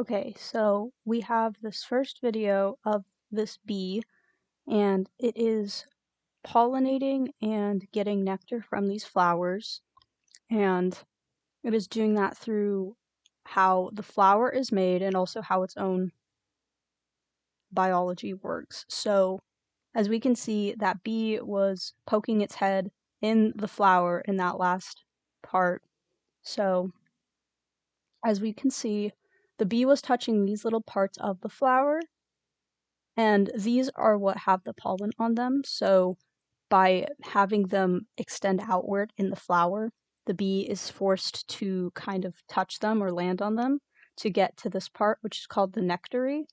Okay, so we have this first video of this bee, and it is pollinating and getting nectar from these flowers, and it is doing that through how the flower is made and also how its own biology works. So, as we can see, that bee was poking its head in the flower in that last part. So, as we can see, the bee was touching these little parts of the flower, and these are what have the pollen on them. So by having them extend outward in the flower, the bee is forced to kind of touch them or land on them to get to this part, which is called the nectary,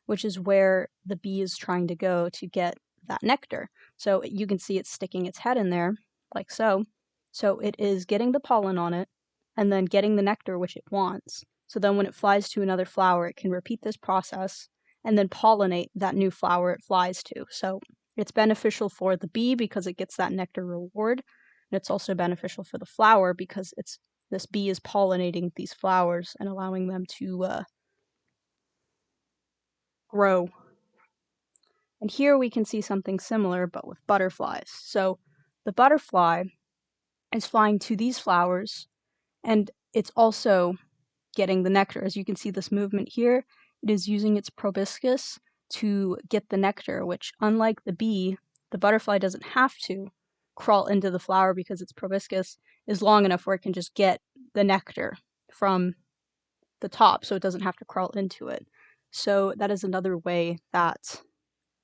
which is where the bee is trying to go to get that nectar. So you can see it's sticking its head in there, like so. So it is getting the pollen on it and then getting the nectar, which it wants. So then when it flies to another flower, it can repeat this process and then pollinate that new flower it flies to. So it's beneficial for the bee because it gets that nectar reward, and it's also beneficial for the flower because this bee is pollinating these flowers and allowing them to grow. And here we can see something similar, but with butterflies. So the butterfly is flying to these flowers, and it's also getting the nectar. As you can see this movement here, it is using its proboscis to get the nectar, which, unlike the bee, the butterfly doesn't have to crawl into the flower because its proboscis is long enough where it can just get the nectar from the top, so it doesn't have to crawl into it. So that is another way that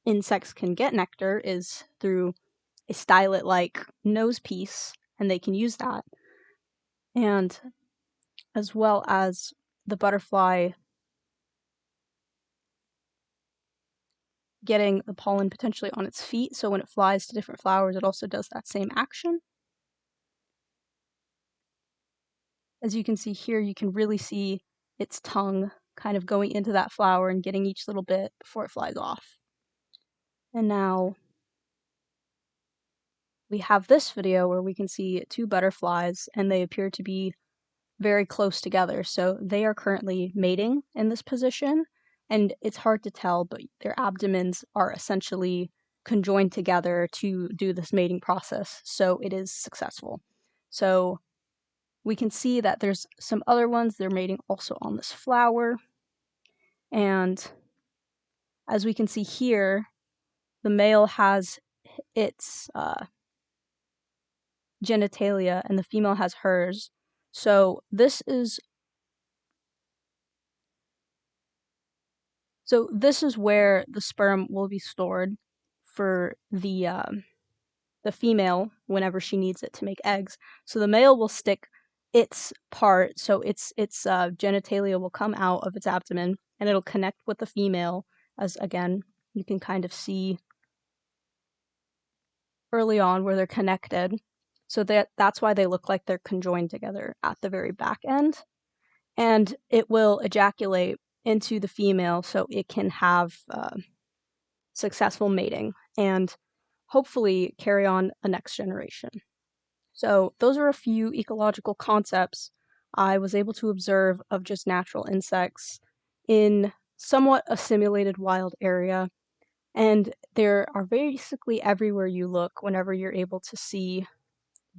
insects can get nectar, is through a stylet-like nose piece, and they can use that. And as well as the butterfly getting the pollen potentially on its feet, so when it flies to different flowers, it also does that same action. As you can see here, you can really see its tongue kind of going into that flower and getting each little bit before it flies off. And now we have this video where we can see two butterflies, and they appear to be very close together. So they are currently mating in this position, and it's hard to tell, but their abdomens are essentially conjoined together to do this mating process, so it is successful. So we can see that there's some other ones, they're mating also on this flower, and as we can see here, the male has its genitalia and the female has hers. So this is where the sperm will be stored for the female whenever she needs it to make eggs. So the male will stick its part, so its genitalia will come out of its abdomen, and it'll connect with the female, as again you can kind of see early on where they're connected. So that's why they look like they're conjoined together at the very back end. And it will ejaculate into the female so it can have successful mating and hopefully carry on a next generation. So those are a few ecological concepts I was able to observe of just natural insects in somewhat a simulated wild area. And there are basically everywhere you look whenever you're able to see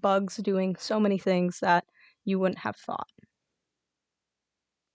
bugs doing so many things that you wouldn't have thought.